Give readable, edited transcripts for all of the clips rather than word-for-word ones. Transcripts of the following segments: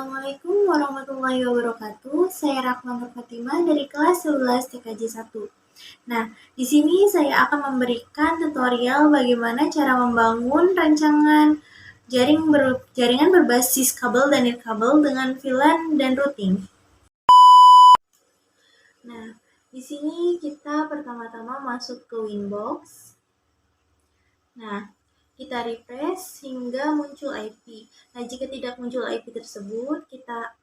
Assalamualaikum warahmatullahi wabarakatuh. Saya Rahman Fatimah dari kelas 11 TKJ 1. Nah, di sini saya akan memberikan tutorial bagaimana cara membangun rancangan jaringan berbasis kabel dan nirkabel dengan VLAN dan routing. Nah, di sini kita pertama-tama masuk ke Winbox. Nah, kita refresh hingga muncul IP. Nah, jika tidak muncul IP tersebut, kita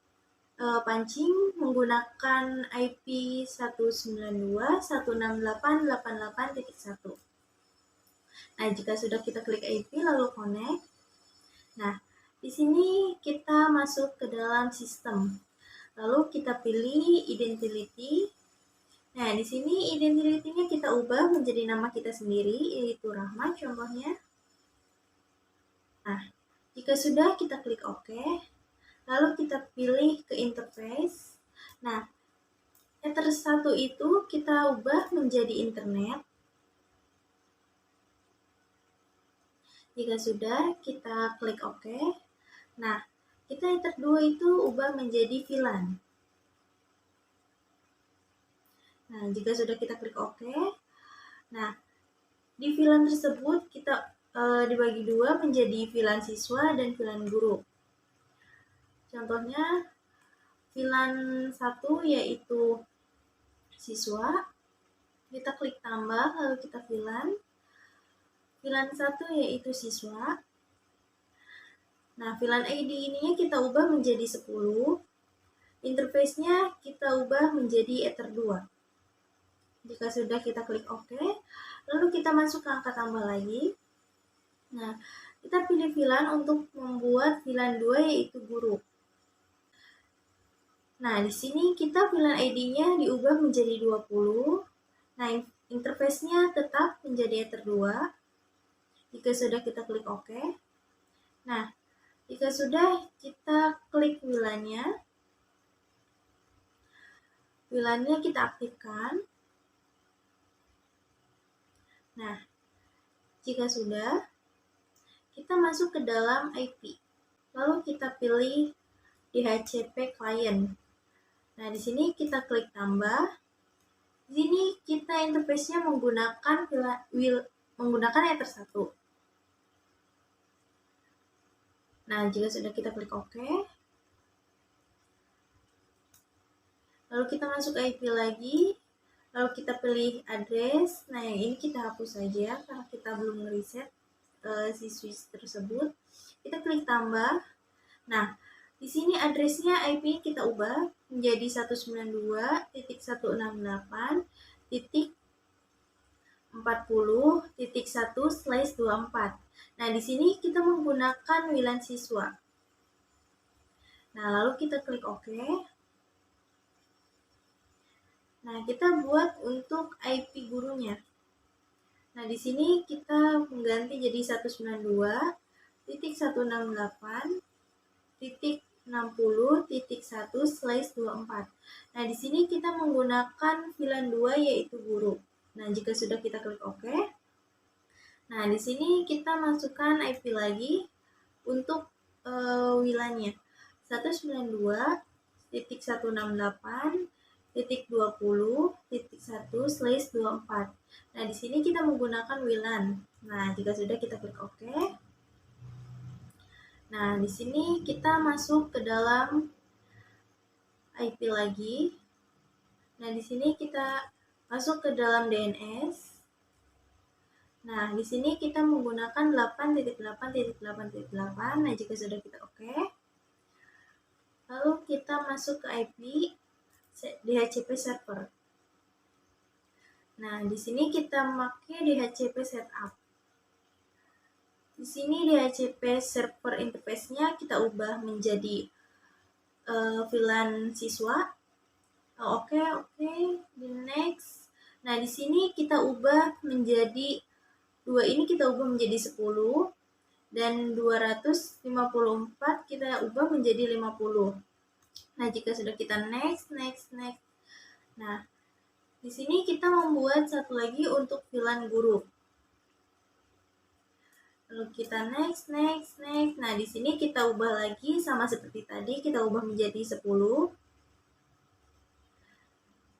pancing menggunakan IP 192.168.88.1. Nah, jika sudah kita klik IP lalu connect. Nah, di sini kita masuk ke dalam sistem. Lalu kita pilih identity. Nah, di sini identity-nya kita ubah menjadi nama kita sendiri, yaitu Rahma contohnya. Nah, jika sudah kita klik OK. Lalu kita pilih ke interface. Nah, Ether 1 itu kita ubah menjadi internet. Jika sudah, kita klik OK. Nah, kita Ether 2 itu ubah menjadi VLAN. Nah, jika sudah kita klik OK. Nah, di VLAN tersebut kita dibagi dua menjadi VLAN siswa dan VLAN guru. Contohnya, VLAN 1 yaitu siswa. Kita klik tambah, lalu kita VLAN. VLAN 1 yaitu siswa. Nah, VLAN ID ininya kita ubah menjadi 10. Interface-nya kita ubah menjadi Ether 2. Jika sudah, kita klik OK. Lalu kita masuk ke angka tambah lagi. Nah, kita pilih VLAN untuk membuat VLAN 2 yaitu guru. Nah, di sini kita VLAN ID-nya diubah menjadi 20. Nah, interface-nya tetap menjadi Ether 2. Jika sudah, kita klik OK. Nah, jika sudah, kita klik VLAN-nya. VLAN-nya kita aktifkan. Nah, jika sudah, kita masuk ke dalam IP. Lalu kita pilih DHCP client. Nah, di sini kita klik tambah. Di sini kita interface-nya menggunakan Ether 1. Nah, jika sudah, kita klik OK. Lalu kita masuk ke IP lagi. Lalu kita pilih address. Nah, yang ini kita hapus saja karena kita belum reset si switch tersebut. Kita klik tambah. Nah, di sini addressnya IP kita ubah menjadi 192.168.40.1/24. Nah, di sini kita menggunakan WLAN siswa. Nah, lalu kita klik OK. Nah, kita buat untuk IP gurunya. Nah, di sini kita mengganti jadi 192.168.60.1/24. Nah, di sini kita menggunakan VLAN 2 yaitu guru. Nah, jika sudah, kita klik OK. Nah, di sini kita masukkan IP lagi untuk WLAN-nya. 192.168.20.1/24. Nah, di sini kita menggunakan WLAN. Nah, jika sudah, kita klik OK. Nah, di sini kita masuk ke dalam IP lagi. Nah, di sini kita masuk ke dalam DNS. Nah, di sini kita menggunakan 8.8.8.8. Nah, jika sudah, kita OK. Lalu kita masuk ke IP DHCP server. Nah, di sini kita memakai DHCP setup. Di sini DHCP server interface-nya kita ubah menjadi VLAN siswa. Oke, di next. Nah, di sini kita ubah menjadi 2 ini kita ubah menjadi 10 dan 254 kita ubah menjadi 50. Nah, jika sudah, kita next. Nah, di sini kita membuat satu lagi untuk VLAN guru. Lalu kita next. Nah, di sini kita ubah lagi sama seperti tadi, kita ubah menjadi 10.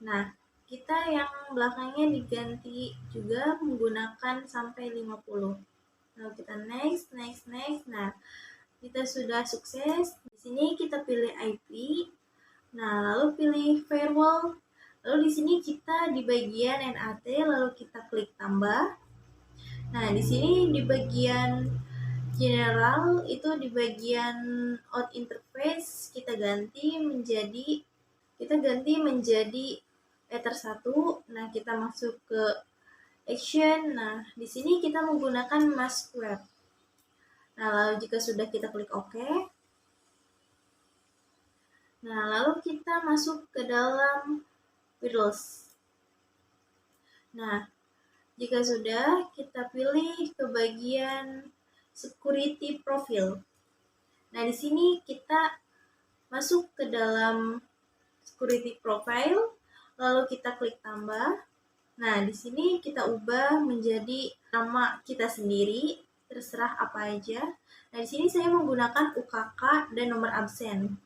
Nah, kita yang belakangnya diganti juga menggunakan sampai 50. Lalu kita next. Nah, kita sudah sukses. Di sini kita pilih IP. Nah, lalu pilih firewall. Lalu di sini kita di bagian NAT, lalu kita klik tambah. Nah, di sini di bagian general itu di bagian out interface kita ganti menjadi letter 1. Nah, kita masuk ke action. Nah, di sini kita menggunakan mask web. Nah, lalu jika sudah kita klik OK. Nah, lalu kita masuk ke dalam Windows. Nah, jika sudah, kita pilih ke bagian security profile. Nah, di sini kita masuk ke dalam security profile, lalu kita klik tambah. Nah, di sini kita ubah menjadi nama kita sendiri, terserah apa aja. Nah, di sini saya menggunakan UKK dan nomor absen.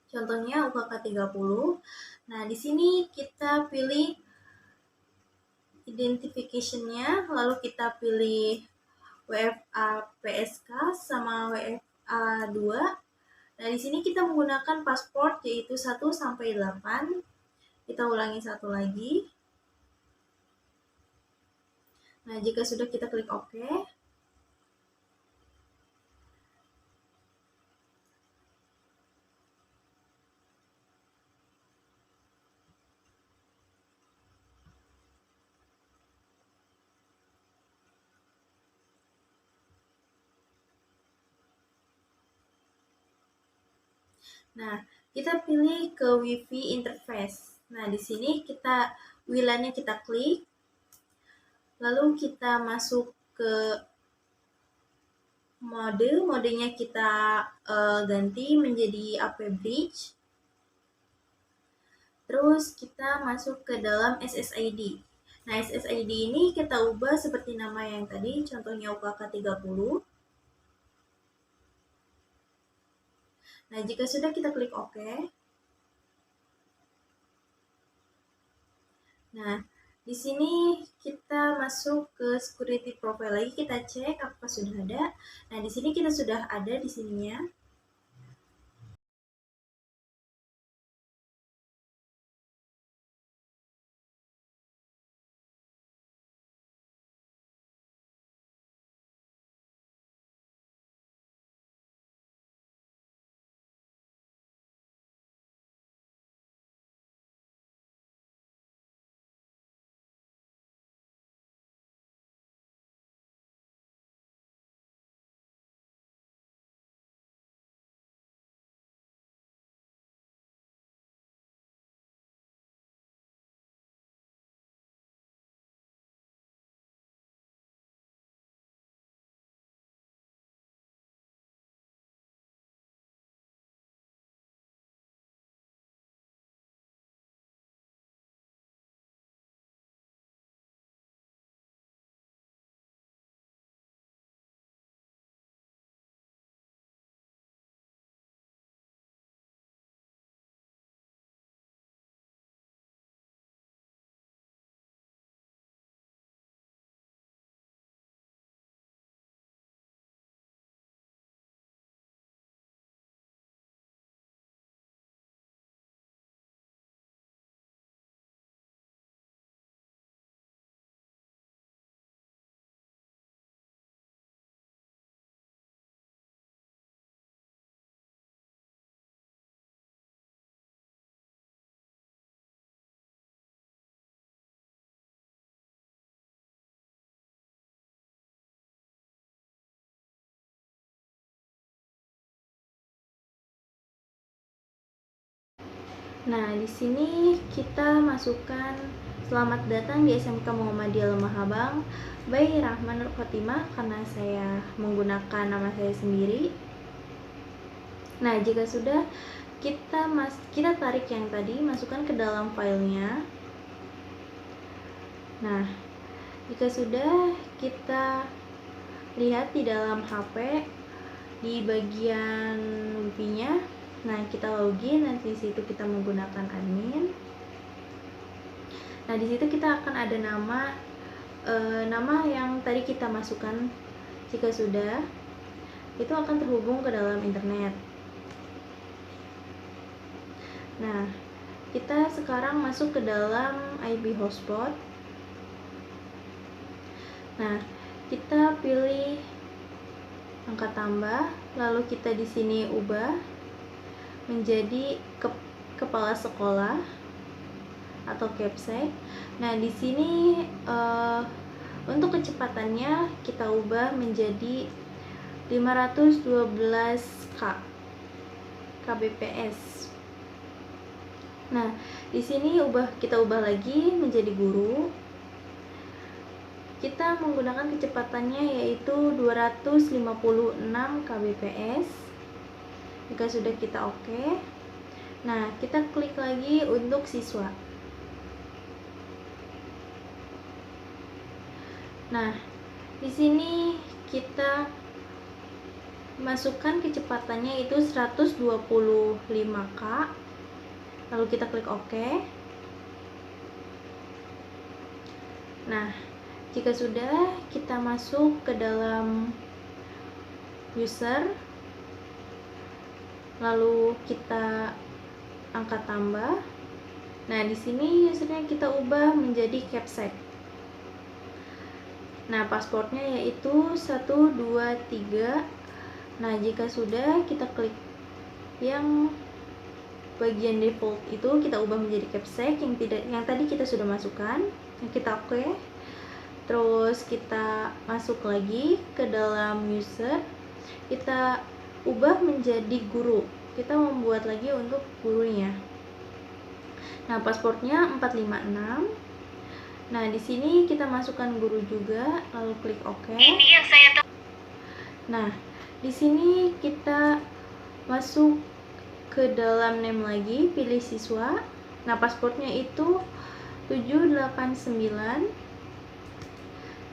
Contohnya UKK 30. Nah, di sini kita pilih identification-nya, lalu kita pilih WFA PSK sama WFA 2. Nah, di sini kita menggunakan password yaitu 1 sampai 8. Kita ulangi satu lagi. Nah, jika sudah kita klik OK. Nah, kita pilih ke WiFi interface. Nah, di sini kita WLAN-nya kita klik. Lalu kita masuk ke modenya kita ganti menjadi AP Bridge. Terus kita masuk ke dalam SSID. Nah, SSID ini kita ubah seperti nama yang tadi, contohnya UKK 30. Nah, jika sudah kita klik OK. Nah, di sini kita masuk ke security profile lagi, kita cek apakah sudah ada. Nah, di sini kita sudah ada di sininya. Nah, di sini kita masukkan selamat datang di SMK Muhammadiyah Lemahabang by Rahman Khotimah karena saya menggunakan nama saya sendiri. Nah, jika sudah kita tarik yang tadi, masukkan ke dalam filenya. Nah, jika sudah kita lihat di dalam HP di bagian wifi-nya. Nah, kita login, nanti di situ kita menggunakan admin. Nah, di situ kita akan ada nama yang tadi kita masukkan. Jika sudah, itu akan terhubung ke dalam internet. Nah, kita sekarang masuk ke dalam IP hotspot. Nah, kita pilih angka tambah, lalu kita di sini ubah menjadi kepala sekolah atau capsek. Nah, di sini untuk kecepatannya kita ubah menjadi 512 kbps. Nah, di sini kita ubah lagi menjadi guru. Kita menggunakan kecepatannya yaitu 256 kbps. Jika sudah, kita oke. Nah, kita klik lagi untuk siswa. Nah, di sini kita masukkan kecepatannya itu 125K. Lalu kita klik OK. Nah, jika sudah, kita masuk ke dalam user. Lalu kita angkat tambah. Nah, di sini usernya kita ubah menjadi capsek. Nah, pasportnya yaitu 123. Nah, jika sudah, kita klik yang bagian default itu, kita ubah menjadi capsek yang tadi kita sudah masukkan. Kita oke. Terus kita masuk lagi ke dalam user. Kita ubah menjadi guru. Kita membuat lagi untuk gurunya. Nah, pasportnya 456. Nah, di sini kita masukkan guru juga, lalu klik OK. Ini yang saya tahu. Nah, di sini kita masuk ke dalam name lagi, pilih siswa. Nah, pasportnya itu 789.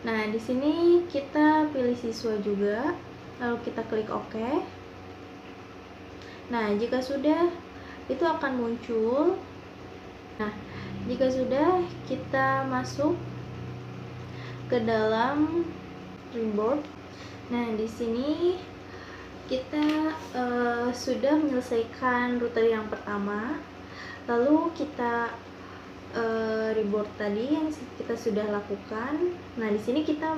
Nah, di sini kita pilih siswa juga, lalu kita klik OK. Nah, jika sudah, itu akan muncul. Nah, jika sudah, kita masuk ke dalam Dreamboard. Nah, di sini kita sudah menyelesaikan router yang pertama. Lalu kita reboot tadi yang kita sudah lakukan. Nah, di sini kita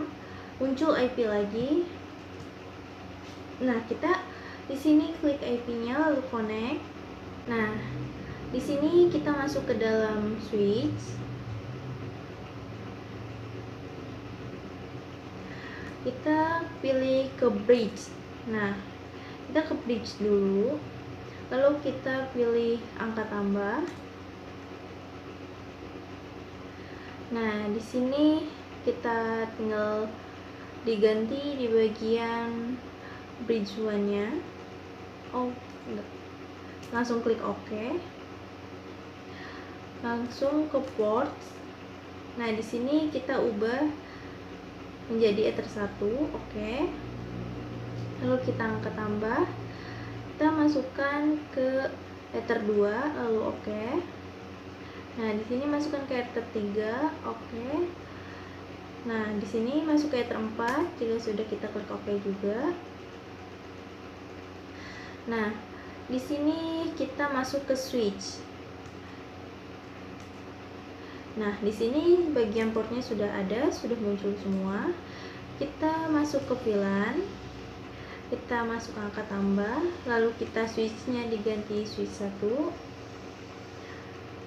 muncul IP lagi. Nah, kita di sini klik IP-nya lalu connect. Nah, di sini kita masuk ke dalam switch. Kita pilih ke bridge. Nah, kita ke bridge dulu. Lalu kita pilih angka tambah. Nah, di sini kita tinggal diganti di bagian bridge one-nya. Oh, enggak. Langsung klik OK. Langsung ke ports. Nah, di sini kita ubah menjadi Ether 1, oke. Lalu kita angkat tambah. Kita masukkan ke Ether 2, lalu oke. Nah, di sini masukkan ke Ether 3, oke. Nah, di sini masuk ke Ether 4, jika sudah kita klik OK juga. Nah, di sini kita masuk ke switch. Nah, di sini bagian portnya sudah ada, sudah muncul semua. Kita masuk ke VLAN. Kita masuk angka tambah, lalu kita switchnya diganti switch 1.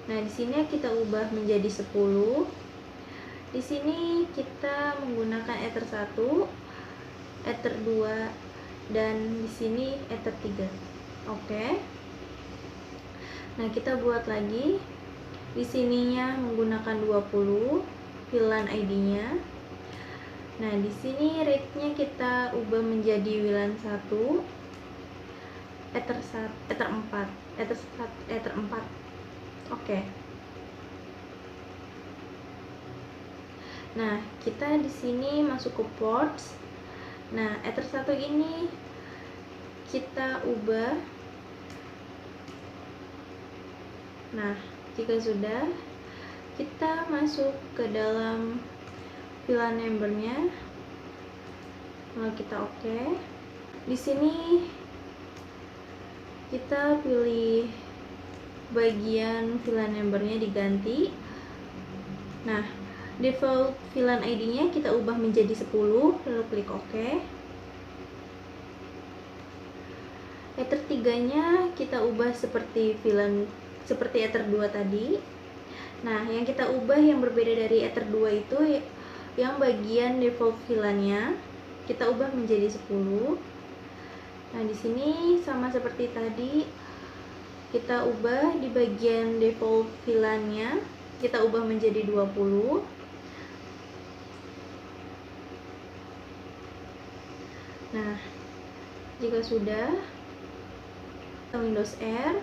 Nah, di sini kita ubah menjadi 10. Di sini kita menggunakan Ether 1, Ether 2, dan di sini Ether 3. Oke. Nah, kita buat lagi. Di sininya menggunakan 20 VLAN ID-nya. Nah, di sini rate-nya kita ubah menjadi VLAN 1, Ether 4, Ether 4. Oke. Nah, kita di sini masuk ke ports. Nah, Ether 1 ini kita ubah. Nah, jika sudah, kita masuk ke dalam VLAN number-nya, lalu kita oke. Di sini kita pilih bagian VLAN number-nya diganti. Nah, default VLAN ID-nya kita ubah menjadi 10, lalu klik OK. Ether 3-nya kita ubah seperti Ether 2 tadi. Nah, yang kita ubah yang berbeda dari Ether 2 itu yang bagian default VLAN-nya kita ubah menjadi 10. Nah, di sini sama seperti tadi, kita ubah di bagian default VLAN-nya, kita ubah menjadi 20. Nah, jika sudah, Windows R,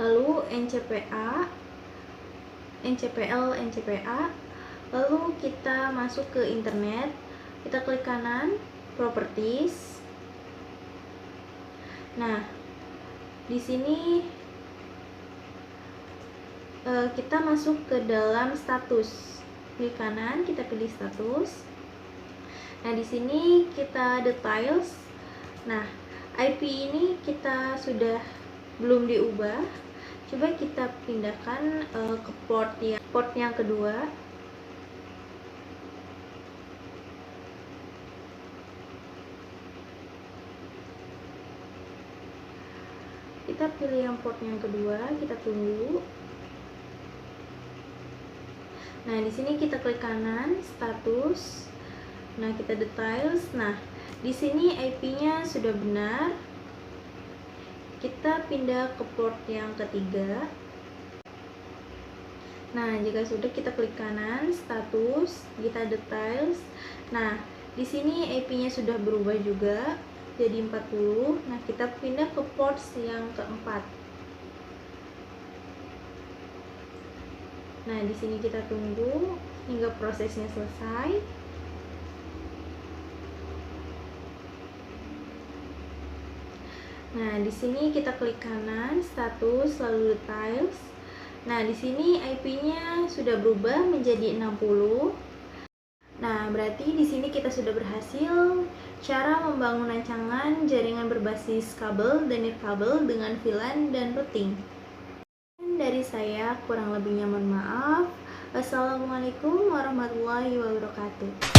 lalu NCPA, NCPL, NCPA, lalu kita masuk ke internet, kita klik kanan, properties. Nah, di sini kita masuk ke dalam status, klik kanan, kita pilih status. Nah, di sini kita details. Nah, IP ini kita sudah belum diubah. Coba kita pindahkan ke port yang kedua. Kita pilih yang port yang kedua, kita tunggu. Nah, di sini kita klik kanan, status. Nah, kita details. Nah, di sini IP-nya sudah benar. Kita pindah ke port yang ketiga. Nah, jika sudah, kita klik kanan, status, kita details. Nah, di sini IP-nya sudah berubah juga jadi 40. Nah, kita pindah ke port yang keempat. Nah, di sini kita tunggu hingga prosesnya selesai. Nah, di sini kita klik kanan, status, lalu details. Nah, di sini IP-nya sudah berubah menjadi 60. Nah, berarti di sini kita sudah berhasil cara membangun rancangan jaringan berbasis kabel dan nirkabel dengan VLAN dan routing. Dari saya, kurang lebihnya mohon maaf. Wassalamualaikum warahmatullahi wabarakatuh.